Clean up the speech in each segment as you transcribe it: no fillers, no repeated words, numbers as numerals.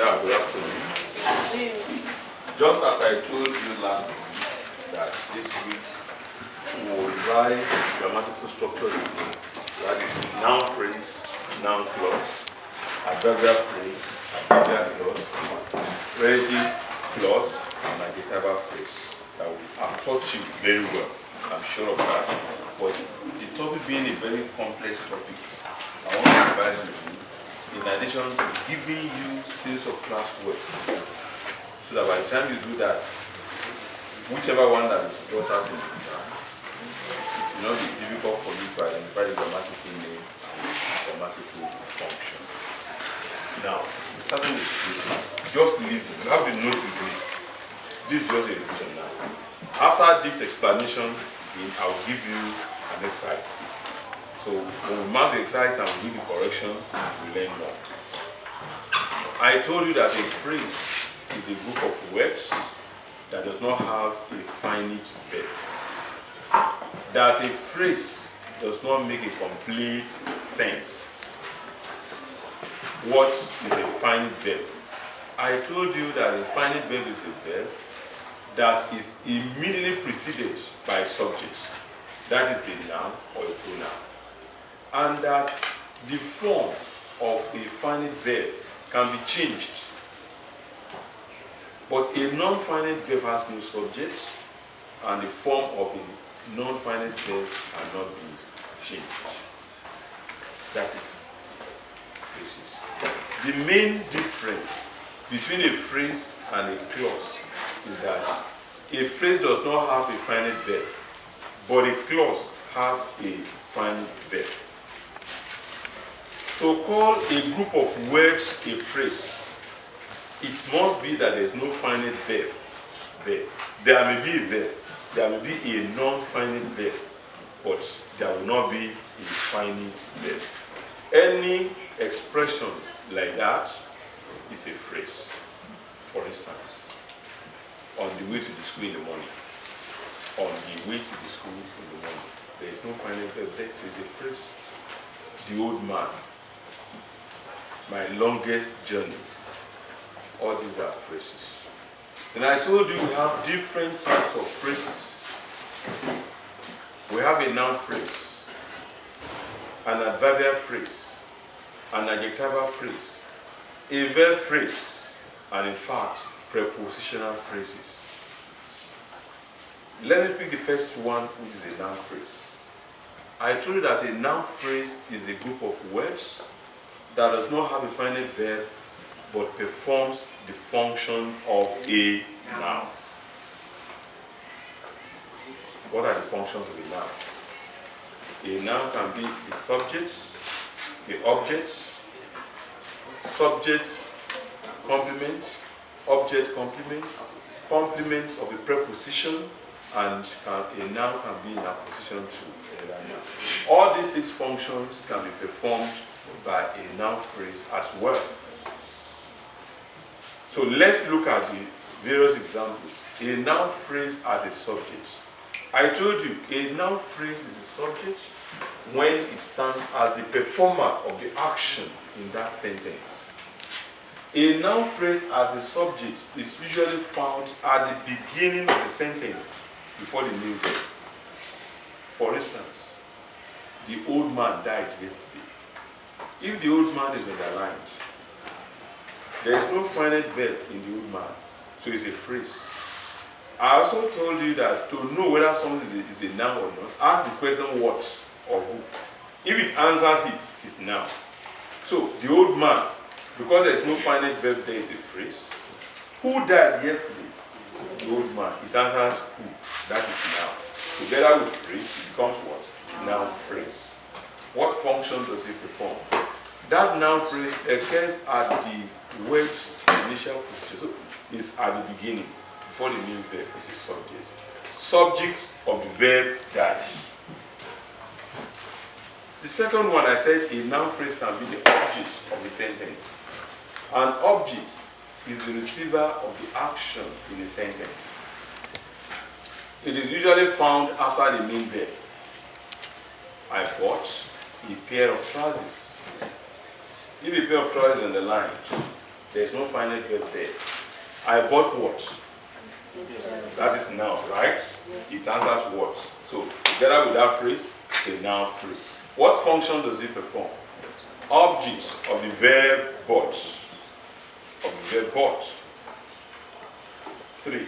Yeah, good afternoon. Just as I told you last week that this week we will rise grammatical structure again. That is noun phrase, noun clause, adverbial phrase, adverbial clause, relative clause, and adjectival phrase. That I've taught you very well. I'm sure of that. But the topic being a very complex topic, I want to advise you, in addition to giving you series of class work, so that by the time you do that, whichever one that is brought out in the exam, it will not be difficult for you to identify the grammatical name and grammatical function. Now, starting with phrases, just listen. You have the notes with me. This is just a revision now. After this explanation, I will give you an exercise. So when we mark the exercise and we do the correction, we learn more. I told you that a phrase is a group of words that does not have a finite verb. That a phrase does not make a complete sense. What is a finite verb? I told you that a finite verb is a verb that is immediately preceded by a subject. That is a noun or a pronoun. And that the form of a finite verb can be changed. But a non-finite verb has no subject, and the form of a non-finite verb cannot be changed. That is phrases. The main difference between a phrase and a clause is that a phrase does not have a finite verb, but a clause has a finite verb. To call a group of words a phrase, it must be that there is no finite verb there. There may be a verb, there may be a non-finite verb, but there will not be a finite verb. Any expression like that is a phrase. For instance, on the way to the school in the morning, on the way to the school in the morning, there is no finite verb there, there is a phrase. The old man, my longest journey. All these are phrases. And I told you we have different types of phrases. We have a noun phrase, an adverbial phrase, an adjectival phrase, a verb phrase, and in fact, prepositional phrases. Let me pick the first one, which is a noun phrase. I told you that a noun phrase is a group of words that does not have a finite verb but performs the function of a noun. What are the functions of a noun? A noun can be the subject, the object, subject complement, object complement, complement of a preposition, and a noun can be in apposition to another noun. All these 6 functions can be performed by a noun phrase as well. So let's look at the various examples. A noun phrase as a subject. I told you, a noun phrase is a subject when it stands as the performer of the action in that sentence. A noun phrase as a subject is usually found at the beginning of the sentence before the main verb. For instance, the old man died yesterday. If the old man is underlined, there is no finite verb in the old man, so it's a phrase. I also told you that to know whether something is a noun or not, ask the question what or who. If it answers it, it is noun. So the old man, because there is no finite verb, there is a phrase. Who died yesterday? The old man. It answers who. That is noun. Together with phrase, it becomes what? Noun phrase. What function does it perform? That noun phrase occurs at the word's initial position. So it's at the beginning, before the main verb is a subject. Subject of the verb died. The second one, I said a noun phrase can be the object of the sentence. An object is the receiver of the action in a sentence. It is usually found after the main verb. I bought a pair of trousers. If a pair of trousers is underlined, There's no finite verb there. I bought what? That is noun, right? It answers what? So together with that phrase, the noun phrase. What function does it perform? Object of the verb bought. Of the verb bought. 3.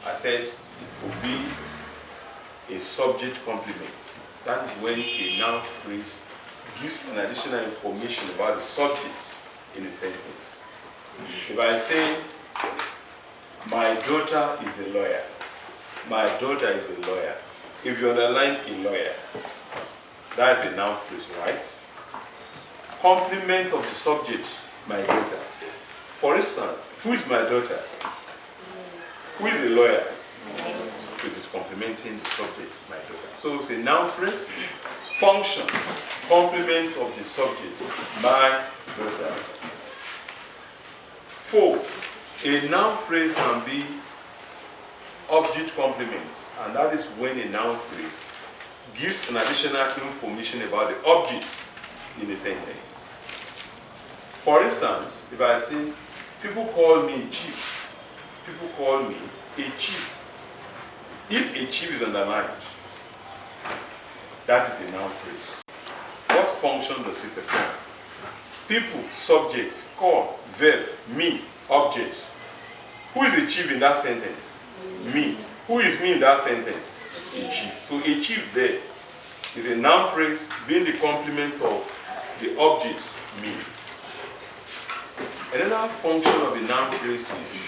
I said it would be a subject complement. That is when a noun phrase gives an additional information about the subject in a sentence. If I say, my daughter is a lawyer. My daughter is a lawyer. If you underline a lawyer, that's a noun phrase, right? Complement of the subject, my daughter. For instance, who is my daughter? Who is a lawyer? So it is complementing the subject, my daughter. So it's a noun phrase, function, complement of the subject, my daughter. 4. A noun phrase can be object complements, and that is when a noun phrase gives an additional information about the object in a sentence. For instance, if I say, people call me chief, people call me a chief. If a chief is underlined, that is a noun phrase. What function does it perform? People, subject, call, verb, me, object. Who is a chief in that sentence? Me. Who is me in that sentence? A chief. So a chief there is a noun phrase being the complement of the object, me. Another function of the noun phrase is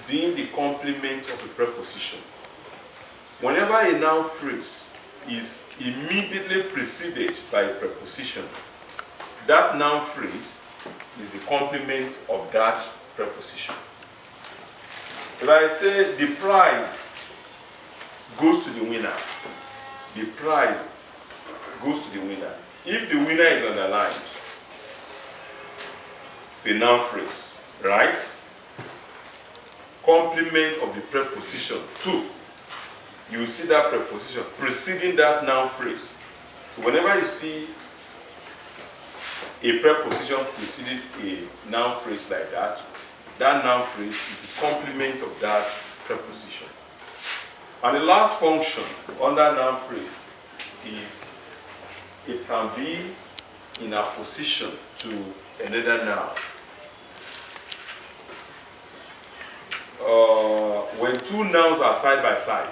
being the complement of a preposition. Whenever a noun phrase is immediately preceded by a preposition, that noun phrase is the complement of that preposition. If I say the prize goes to the winner, the prize goes to the winner. If the winner is underlined, it's a noun phrase, right? Complement of the preposition to. You see that preposition preceding that noun phrase. So whenever you see a preposition preceding a noun phrase like that, that noun phrase is the complement of that preposition. And the last function under noun phrase is it can be in opposition to another noun. When two nouns are side by side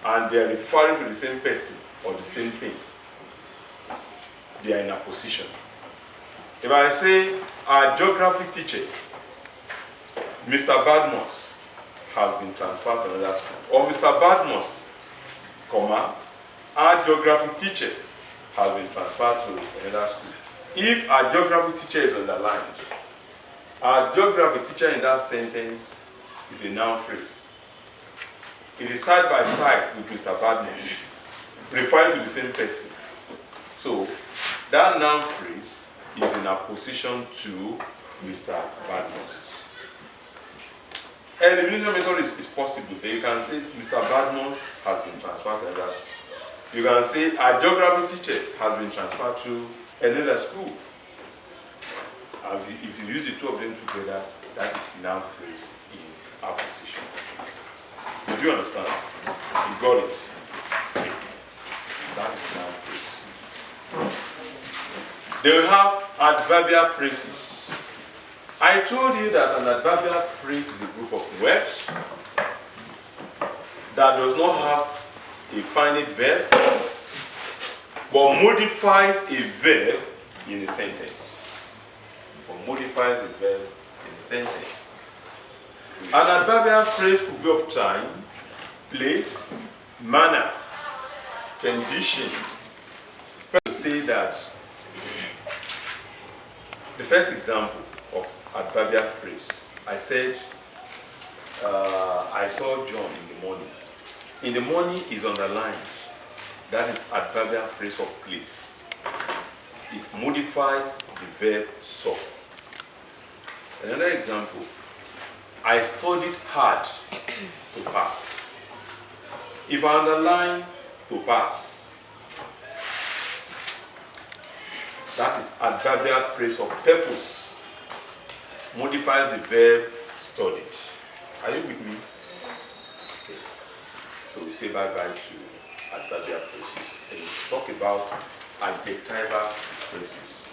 and they are referring to the same person or the same thing, they are in opposition. If I say our geography teacher, Mr. Badmus, has been transferred to another school, or Mr. Badmus, comma, our geography teacher has been transferred to another school. If our geography teacher is underlined, our geography teacher in that sentence is a noun phrase. It is side by side with Mr. Badmus, referring to the same person. So that noun phrase is in opposition to Mr. Badmus. And the elimination method is possible. You can say Mr. Badmus has been transferred to another school. You can say our geography teacher has been transferred to another school. And if you use the two of them together, that is noun phrase in opposition. Did you understand? You got it. That is noun phrase. They will have adverbial phrases. I told you that an adverbial phrase is a group of words that does not have a finite verb but modifies a verb in a sentence. Or modifies a verb in a sentence. An adverbial phrase could be of time, place, manner, condition. To say that the first example of adverbial phrase, I said, I saw John in the morning. In the morning is underlined. That is adverbial phrase of place. It modifies the verb saw. Another example, I studied hard to pass. If I underline to pass, that is adverbial phrase of purpose. modifies the verb studied. Are you with me? Okay. So we say bye-bye to adverbial phrases. And we talk about adjectival phrases.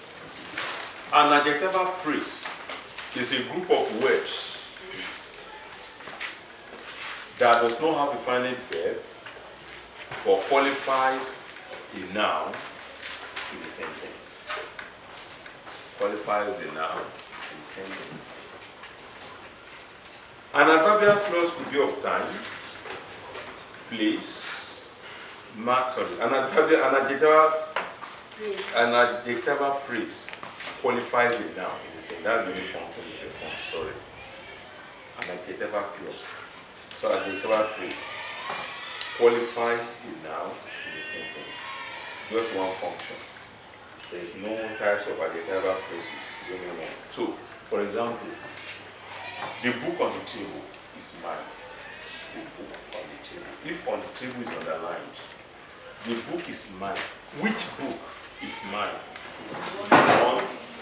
An adjectival phrase is a group of words that does not have a final verb but qualifies a noun in the sentence. Qualifies a noun in the sentence. An adverbial clause could be of time, place, an adjectival phrase qualifies a noun in the sentence. That's the only function in the form, sorry. An adjectival clause. So adjectival phrase qualifies a noun in the sentence. Just one function. There is no types of adjectival phrases. You only one. So, for example, the book on the table is mine. The book on the table. If on the table is underlined, the book is mine. Which book is mine?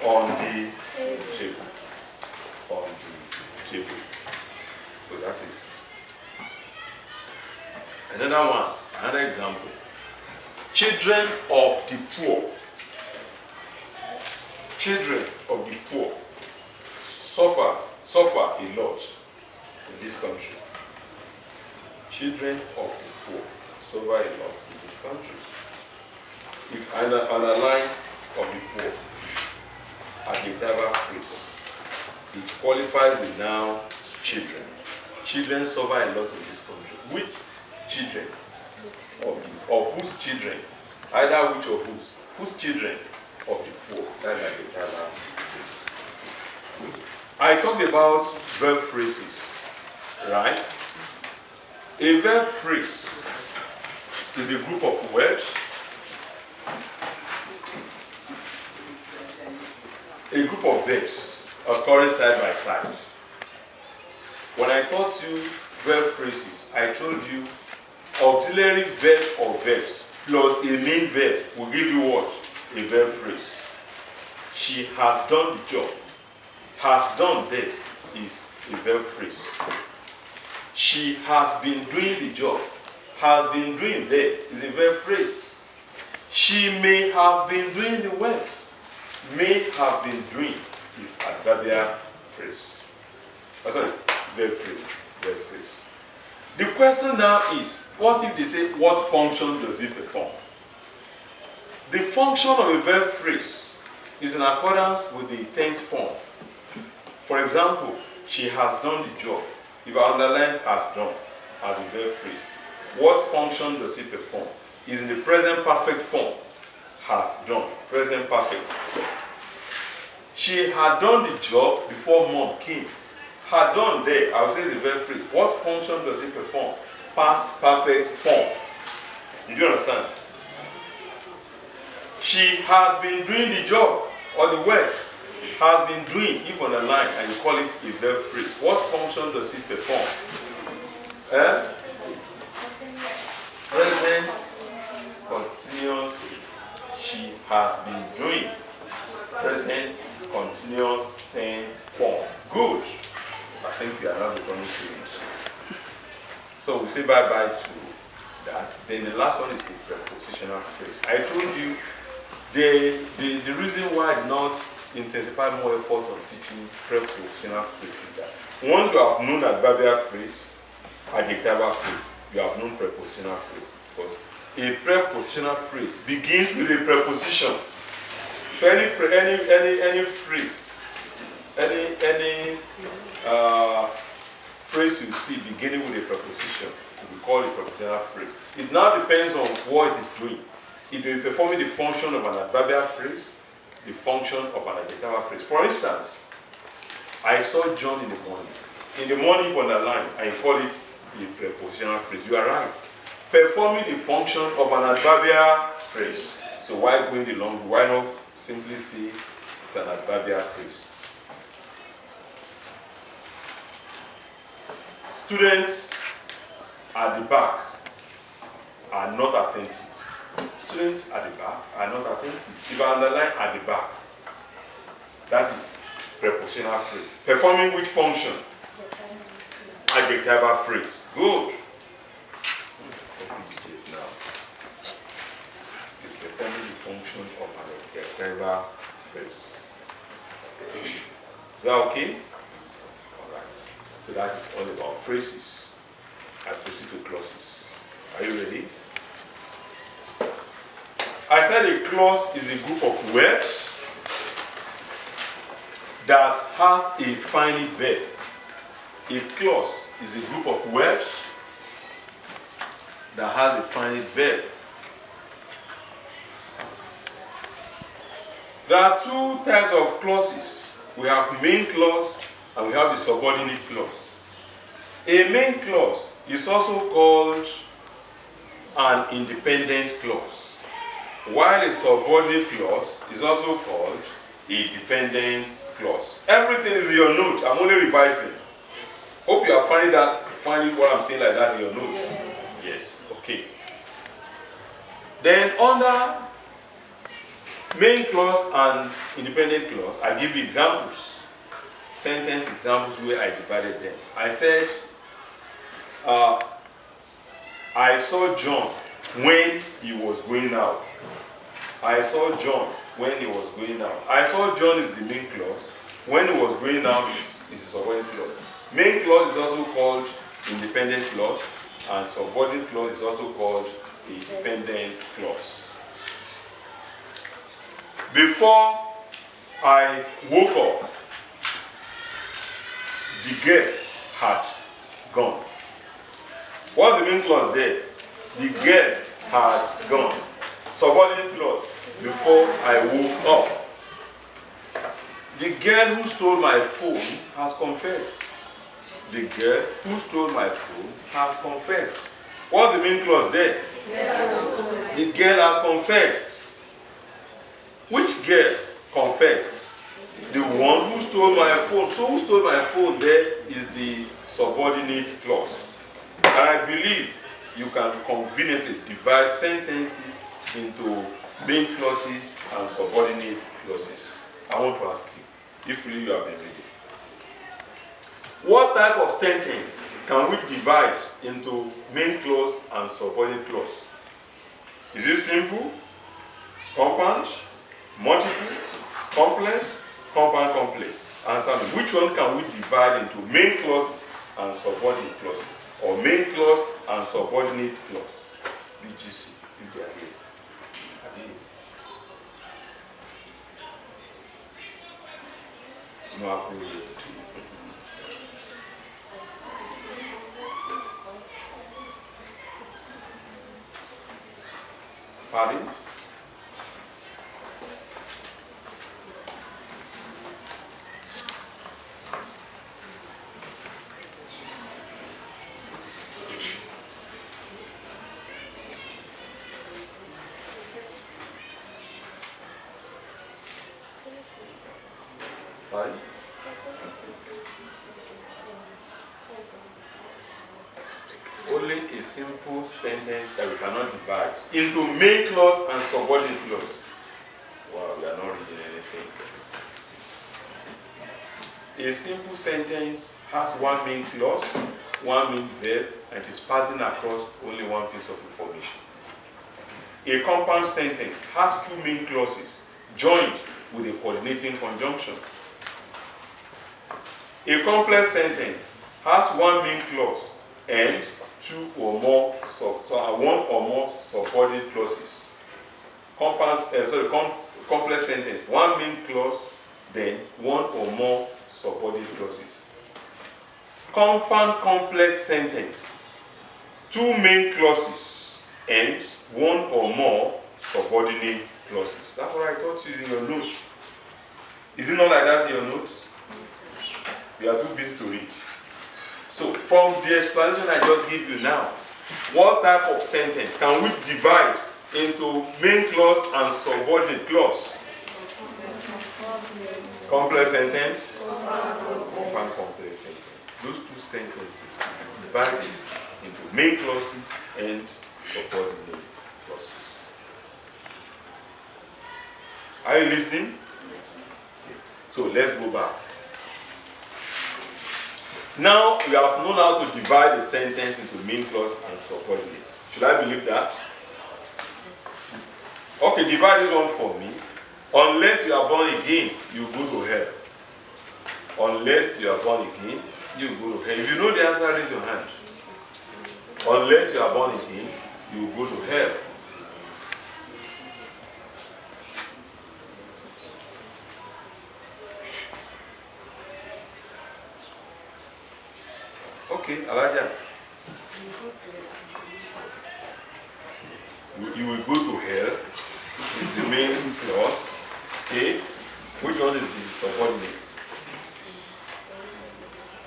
On the table. On the table. So that is another one. Another example. Children of the poor. Children of the poor suffer a lot in this country. Children of the poor suffer a lot in this country. If I underline of the poor, adjectival phrase, it qualifies the noun children. Children suffer a lot in this country. Which children? Or whose children? Either which or whose? Whose children of the poor? That's adjectival phrase. I talked about verb phrases, right? A verb phrase is a group of words, a group of verbs occurring side by side. When I taught you verb phrases, I told you auxiliary verb or verbs plus a main verb will give you what? A verb phrase. She has done the job. Has done there is a verb phrase. She has been doing the job. Has been doing there is a verb phrase. She may have been doing the work. May have been doing is adverbial phrase. Sorry, verb phrase. Verb phrase. The question now is, what if they say, what function does it perform? The function of a verb phrase is in accordance with the tense form. For example, she has done the job. If I underline has done as a verb phrase, what function does it perform? Is in the present perfect form. Has done. Present perfect. She had done the job before mom came. Had done there, I would say it's a verb phrase. What function does it perform? Past perfect form. Did you understand? She has been doing the job or the work. Has been doing, if on the line, and you call it a verb phrase. What function does it perform? Present, continuous. She has been doing. Present, continuous, tense, form. Good. I think we are now becoming serious. So we say bye-bye to that. Then the last one is a prepositional phrase. I told you the reason why I did not intensify more effort on teaching prepositional phrase is that once you have known adverbial phrase, adjectival phrase, you have known prepositional phrase. But a prepositional phrase begins with a preposition. So any phrase, any phrase you see beginning with a preposition, we call it prepositional phrase. It now depends on what it is doing. It will be performing the function of an adverbial phrase, the function of an adjectival phrase. For instance, I saw John in the morning. In the morning on the line, I call it a prepositional phrase. You are right. Performing the function of an adverbial phrase. So why going the long? Why not simply say it's an adverbial phrase? Students at the back are not attentive. Students at the back are not attentive. If I underline at the back, that is prepositional phrase. Performing which function? Adjectival phrase. Good. Now, it's performing the function of an adjectival phrase. Is that okay? Alright. So that is all about phrases. I proceed to clauses. Are you ready? I said a clause is a group of words that has a finite verb. A clause is a group of words that has a finite verb. There are two types of clauses. We have main clause and we have the subordinate clause. A main clause is also called an independent clause, while a subordinate clause is also called a dependent clause. Everything is in your note. I'm only revising. Hope you are finding what I'm saying like that in your note. Yes. Okay. Then under main clause and independent clause, I give you examples, sentence examples where I divided them. I said, I saw John when he was going out. I saw John when he was going out. I saw John is the main clause. When he was going out is the subordinate clause. Main clause is also called independent clause, and subordinate clause is also called a dependent clause. Before I woke up, the guest had gone. What's the main clause there? The guest had gone. Subordinate clause. Before I woke up. The girl who stole my phone has confessed. The girl who stole my phone has confessed. What's the main clause there? Yes. The girl has confessed. Which girl confessed? The one who stole my phone. So who stole my phone there is the subordinate clause. And I believe you can conveniently divide sentences into main clauses and subordinate clauses. I want to ask you, if really you have been reading, what type of sentence can we divide into main clause and subordinate clause? Is it simple, compound, multiple, complex, compound, complex? Answer me. Which one can we divide into main clauses and subordinate clauses? Or main clause and subordinate clause? BGC, if they are here. No, I've really Pardon? Pardon? Only a simple sentence that we cannot divide into main clause and subordinate clause. Wow, we are not reading anything. A simple sentence has one main clause, one main verb, and it is passing across only one piece of information. A compound sentence has two main clauses joined with a coordinating conjunction. A complex sentence has one main clause and one or more subordinate clauses. Complex sentence, one main clause, then one or more subordinate clauses. Compound complex sentence, two main clauses and one or more subordinate clauses. That's what I taught you in your note. Is it not like that in your note? You are too busy to read. So, from the explanation I just give you now, what type of sentence can we divide into main clause and subordinate clause? Complex sentence, compound complex sentence. Those two sentences can be divided into main clauses and subordinate clauses. Are you listening? Okay. So let's go back. Now we have known how to divide a sentence into main clause and subordinates. Should I believe that? Okay, divide this one for me. Unless you are born again, you go to hell. Unless you are born again, you go to hell. If you know the answer, raise your hand. Unless you are born again, you go to hell. Okay, Elijah. You will go to hell. Is the main clause. Okay. Which one is the subordinate?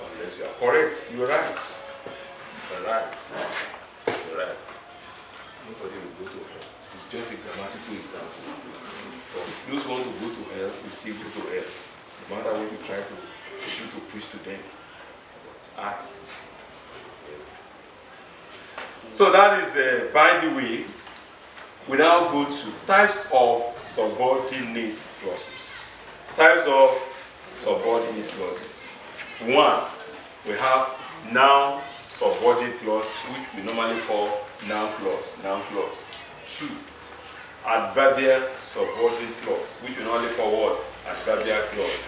Unless you are correct, you are right. You are right. You are right. Nobody will go to hell. It's just a grammatical example. But those who want to go to hell will still go to hell. No matter what you try to preach to them. So that is, by the way, we now go to types of subordinate clauses. Types of subordinate clauses. 1, we have noun subordinate clause, which we normally call noun clause. Noun clause. 2, adverbial subordinate clause, which we normally call what? Adverbial clause.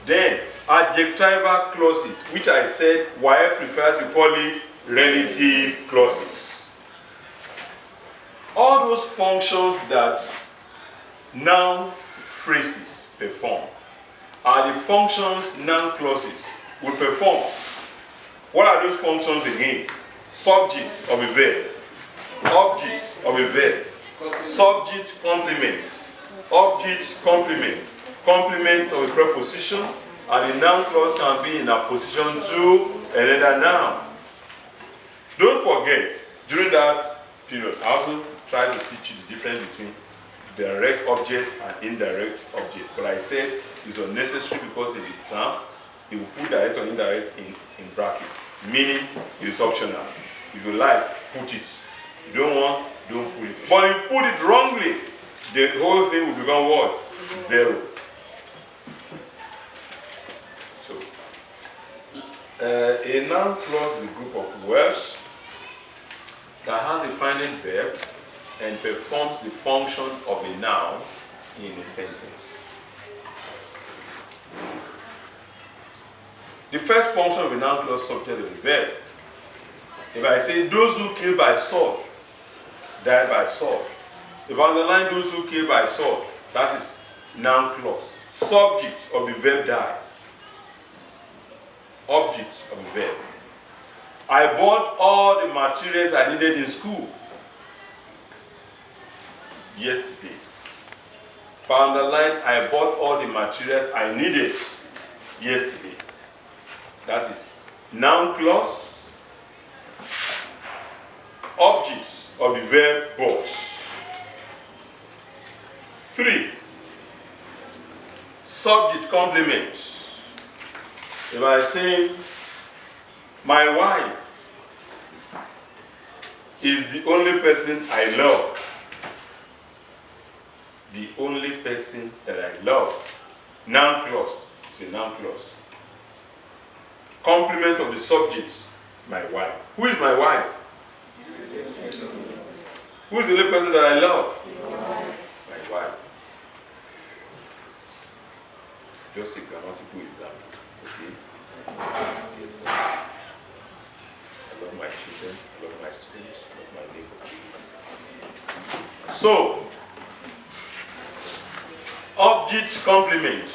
Then adjectival clauses, which I said YF prefers to call it relative clauses. All those functions that noun phrases perform are the functions noun clauses will perform. What are those functions again? Subject of a verb, object of a verb, subject complement, object complement, complement of a preposition, and the noun clause can be in opposition to another noun. Don't forget, during that period, I also tried to teach you the difference between direct object and indirect object. But I said it's unnecessary because in the exam, they will put direct or indirect in brackets, meaning it's optional. If you like, put it. If you don't want, don't put it. But if you put it wrongly, the whole thing will become what? 0. So, a noun clause is a group of words that has a finite verb and performs the function of a noun in a sentence. The first function of a noun clause subject of a verb. If I say those who kill by sword, die by sword. If I underline those who kill by sword, that is noun clause. Subject of the verb die. Object of the verb. I bought all the materials I needed in school yesterday. If I underline, I bought all the materials I needed yesterday. That is noun clause, object of the verb bought. 3, subject complement. If I say, my wife is the only person I love. The only person that I love. Noun clause. It's a noun clause. Complement of the subject, my wife. Who is my wife? Who is the only person that I love? My wife. Just a grammatical example. Okay? Yes, I love my children, I love my students, I love my neighbor. So, object complement.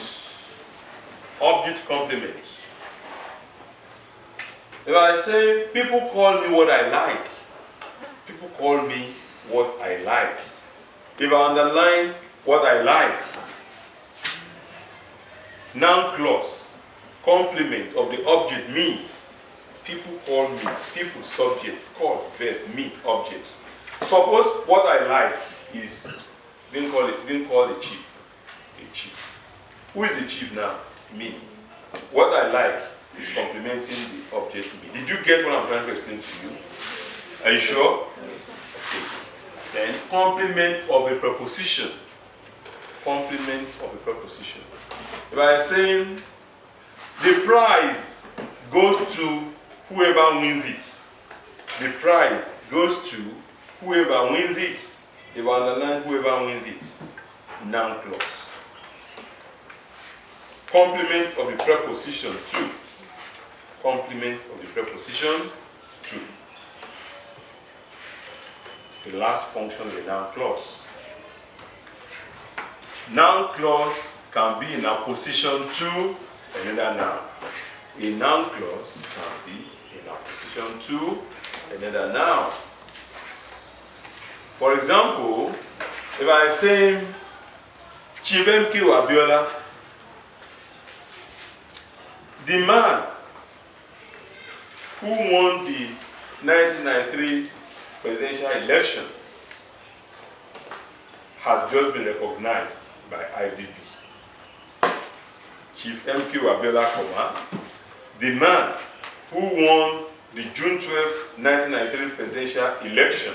Object complement. If I say, people call me what I like. People call me what I like. If I underline what I like, noun clause, complement of the object me. People call me. People subject. Call verb me object. Suppose what I like is didn't call the chief. A chief. Who is the chief now? Me. What I like is complementing the object me. Did you get what I'm trying to explain to you? Are you sure? Okay. Then complement of a preposition. Complement of a preposition. If I say the price goes to whoever wins it. The prize goes to whoever wins it. If I underline whoever wins it, noun clause. Complement of the preposition to. Complement of the preposition to. The last function of the noun clause. Noun clause can be in opposition to another noun. A noun clause can be in opposition to another noun. For example, if I say Chief M.K. Abiola, the man who won the 1993 presidential election has just been recognized by IBB. Chief M.K. Abiola, the man who won the June 12, 1993 presidential election,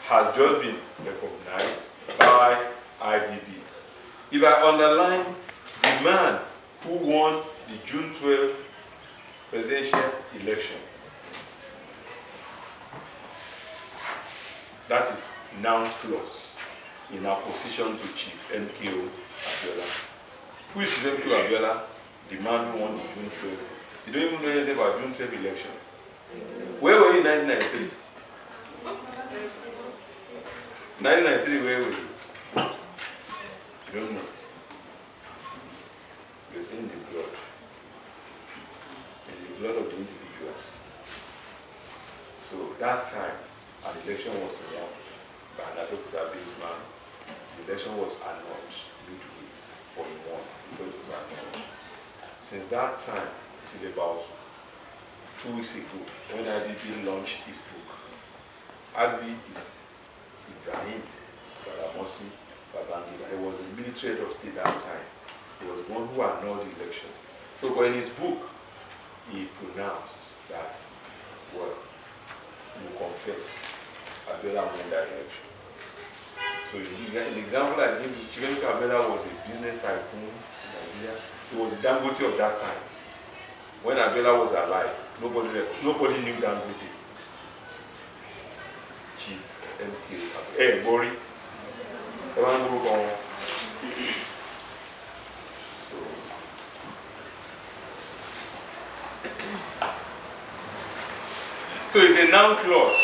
has just been recognized by IBB. If I underline the man who won the June 12 presidential election, that is noun clause in opposition to Chief M.K. Abiola. Who is Chief M.K. Abiola? The man who won the June 12. You don't even know anything about June 12 election. Where were you in 1993? 1993, where were you? You don't know. It's in the blood. In the blood of the individuals. So that time, an election was announced by an Akintobi man. The election was announced midway or in one before it was announced. Since that time till about 2 weeks ago, when IDB launched his book, IDB is Ibrahim Badamasi Babangida. He was the military head of state that time. He was the one who annulled the election. So, but in his book, he pronounced that, well, you confess, Abiola won that election. So, the example I gave you, Chief Abiola was a business tycoon in Nigeria. He was a Dangote of that time. When Abiola was alive, nobody knew Dangote. Chief M.K. Hey, Bori. So it's a noun clause.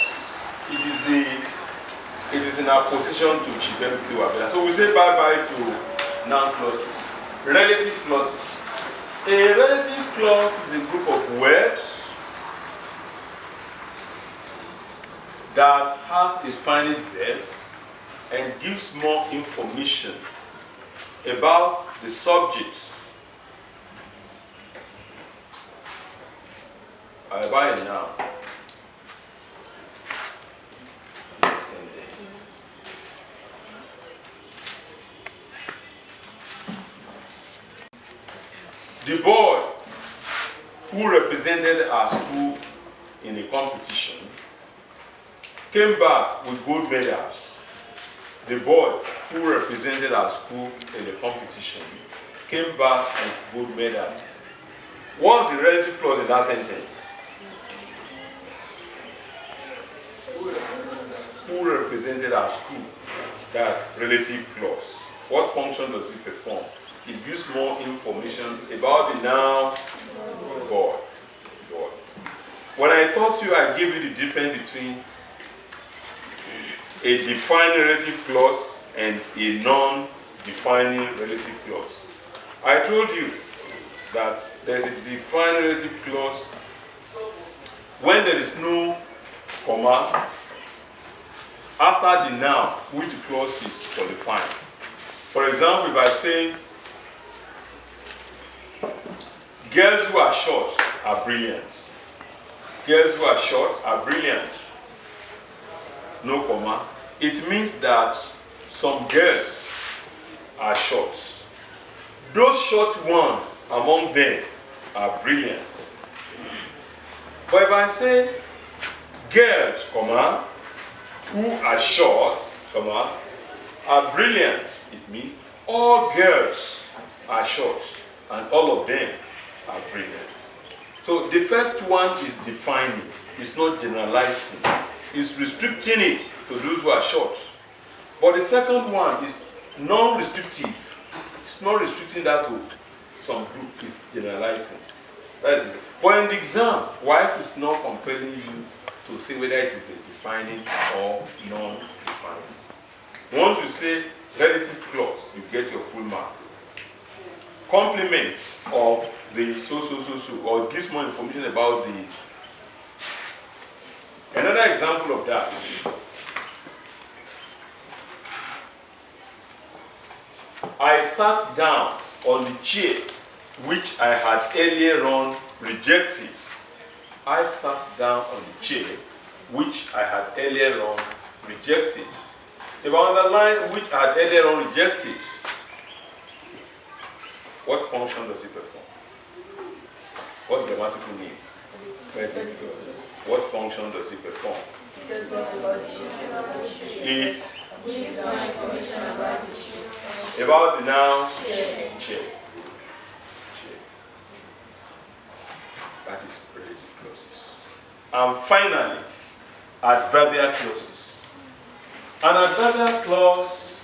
It is in opposition to Chief M.K. Abiola. So we say bye-bye to noun clauses. Relative clauses. A relative clause is a group of words that has a finite verb and gives more information about the subject. About a noun. The boy who represented our school in the competition came back with gold medals. The boy who represented our school in the competition came back with gold medal. What's the relative clause in that sentence? Who represented our school? That's relative clause. What function does it perform? It gives more information about the noun boy. When I taught you, I gave you the difference between a defining relative clause and a non-defining relative clause. I told you that there's a defining relative clause when there is no comma after the noun which the clause is qualifying. For example, if I say, girls who are short are brilliant. Girls who are short are brilliant. No comma. It means that some girls are short. Those short ones among them are brilliant. But if I say girls, comma, who are short, comma, are brilliant, it means all girls are short and all of them are brilliant. So the first one is defining. It's not generalizing. It's restricting it to those who are short. But the second one is non-restrictive. It's not restricting that to some group. It's generalizing. That's it. But in the exam, WAEC is not compelling you to say whether it is a defining or non-defining. Once you say relative clause, you get your full mark. Complement of the so, or gives more information about the. Another example of that. I sat down on the chair which I had earlier on rejected. I sat down on the chair which I had earlier on rejected. If I underline which I had earlier on rejected, what function does it perform? What's the grammatical name? What function does it perform? It gives more information about the chair. About the noun chair. That is relative clauses. And finally, adverbial clauses. An adverbial clause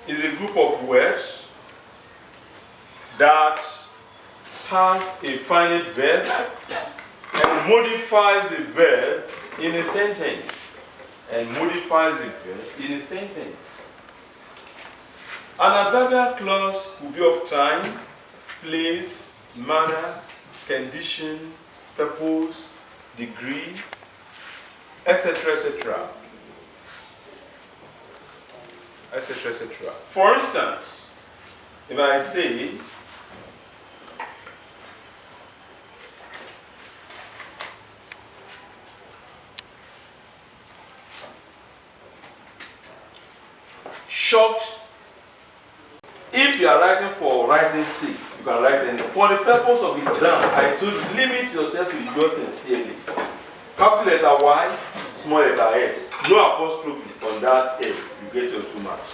is a group of words that has a finite verb and modifies the verb in a sentence. And modifies the verb in a sentence. An adverbial clause will be of time, place, manner, condition, purpose, degree, etc., etc. etc., etc. For instance, if I say, short, if you are writing for writing sake, you can write anything. For the purpose of exam, I told you, limit yourself to yours sincerely. Capital letter Y, small letter S. No apostrophe on that S. You get your 2 marks.